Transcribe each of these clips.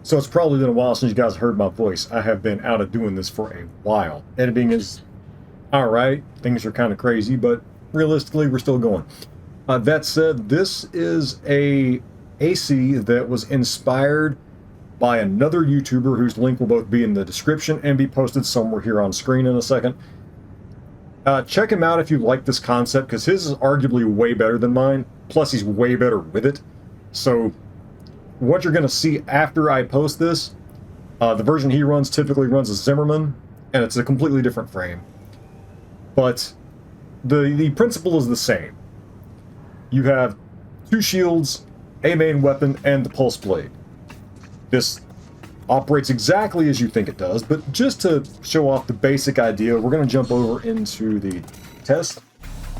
So it's probably been a while since you guys heard my voice. I have been out of doing this for a while. Editing is alright. Things are kind of crazy, but realistically, we're still going. That said, this is a AC that was inspired by another YouTuber whose link will both be in the description and be posted somewhere here on screen in a second. Check him out if you like this concept, because his is arguably way better than mine. Plus, he's way better with it. So what you're going to see after I post this, the version he runs typically runs a Zimmerman, and it's a completely different frame. But the principle is the same. You have two shields, a main weapon, and the pulse blade. This operates exactly as you think it does, but just to show off the basic idea, we're going to jump over into the test.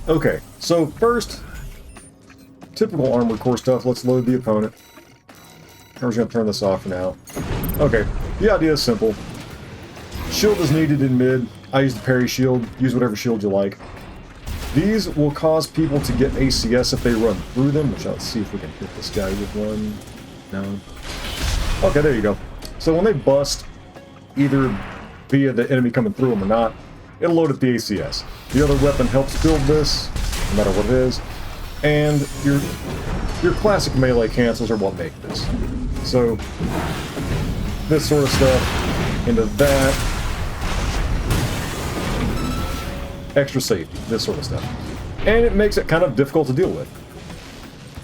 Okay, so first, typical Armored Core stuff. Let's load the opponent. I'm just going to turn this off for now. Okay, the idea is simple. Shield is needed in mid. I use the parry shield. Use whatever shield you like. These will cause people to get ACS if they run through them, which let's see if we can hit this guy with one. No. Okay, there you go. So when they bust, either via the enemy coming through them or not, it'll load at the ACS. The other weapon helps build this, no matter what it is, and your classic melee cancels are what make this. So this sort of stuff into that. Extra safety, this sort of stuff. And it makes it kind of difficult to deal with.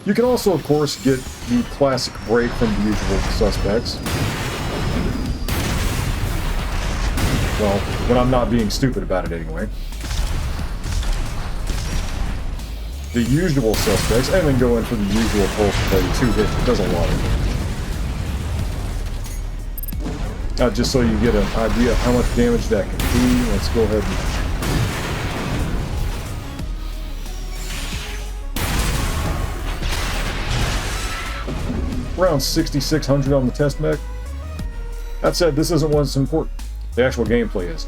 You can also, of course, get the classic break from the usual suspects. Well, when I'm not being stupid about it anyway. The usual suspects, and then go in for the usual pulse blade 2-hit. It does a lot of it. Just so you get an idea of how much damage that can be, let's go ahead and... around 6,600 on the test mech. That said, this isn't what's important. The actual gameplay is,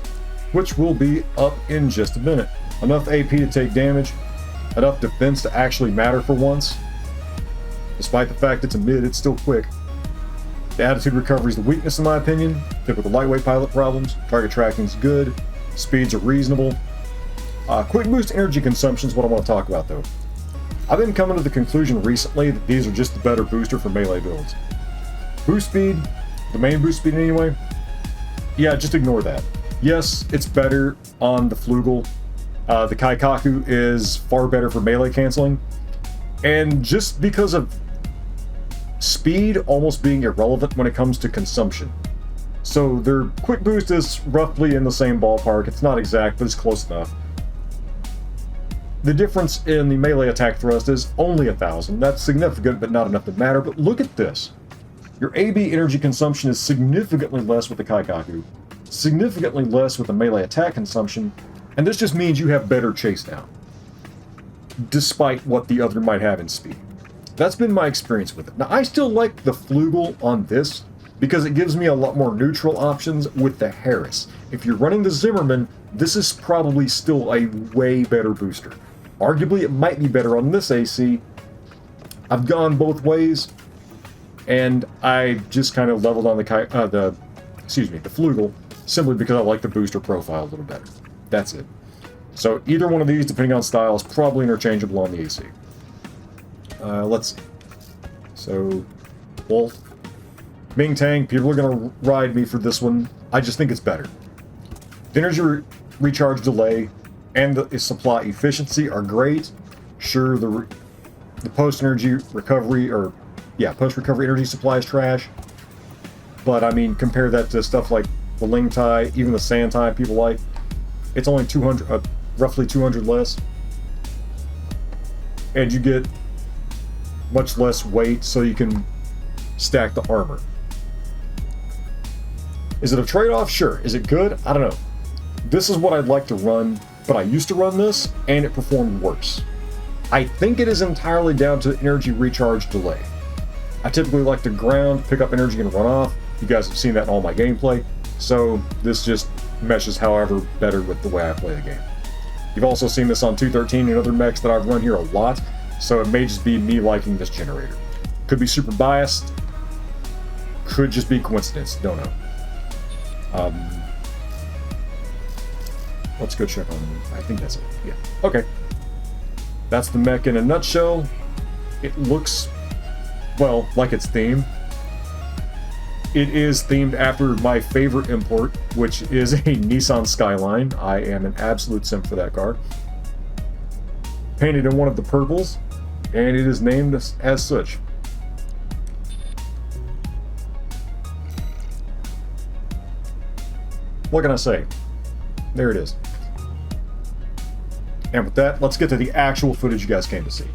which will be up in just a minute. Enough AP to take damage, enough defense to actually matter for once. Despite the fact it's a mid, it's still quick. The attitude recovery is the weakness in my opinion. Typical lightweight pilot problems. Target tracking is good. Speeds are reasonable. Quick boost energy consumption is what I want to talk about though. I've been coming to the conclusion recently that these are just the better booster for melee builds. Boost speed, the main boost speed anyway, yeah, just ignore that. Yes, it's better on the Flugel. The Kaikaku is far better for melee canceling. And just because of speed almost being irrelevant when it comes to consumption. So their quick boost is roughly in the same ballpark. It's not exact, but it's close enough. The difference in the melee attack thrust is only 1,000. That's significant, but not enough to matter. But look at this. Your AB energy consumption is significantly less with the Kaikaku, significantly less with the melee attack consumption, and this just means you have better chase down, despite what the other might have in speed. That's been my experience with it. Now, I still like the Flugel on this, because it gives me a lot more neutral options with the Harris. If you're running the Zimmerman, this is probably still a way better booster. Arguably, it might be better on this AC. I've gone both ways, and I just kind of leveled on the Flugel, simply because I like the booster profile a little better. That's it. So either one of these, depending on style, is probably interchangeable on the AC. Let's see. So, Wolf. Ming Tang, people are going to ride me for this one. I just think it's better. The energy recharge delay and the supply efficiency are great. Sure, the post-energy recovery, post-recovery energy supply is trash. But, I mean, compare that to stuff like the Ling Tai, even the Sand Tai people like. It's only 200, roughly 200 less. And you get much less weight, so you can stack the armor. Is it a trade-off? Sure. Is it good? I don't know. This is what I'd like to run, but I used to run this, and it performed worse. I think it is entirely down to energy recharge delay. I typically like to ground, pick up energy, and run off. You guys have seen that in all my gameplay, so this just meshes however better with the way I play the game. You've also seen this on 213 and other mechs that I've run here a lot, so it may just be me liking this generator. Could be super biased. Could just be coincidence. Don't know. Let's go check on. I think that's it. Yeah. Okay. That's the mech in a nutshell. It looks, well, like it's themed. It is themed after my favorite import, which is a Nissan Skyline. I am an absolute simp for that car. Painted in one of the purples, and it is named as such. What can I say? There it is. And with that, let's get to the actual footage you guys came to see.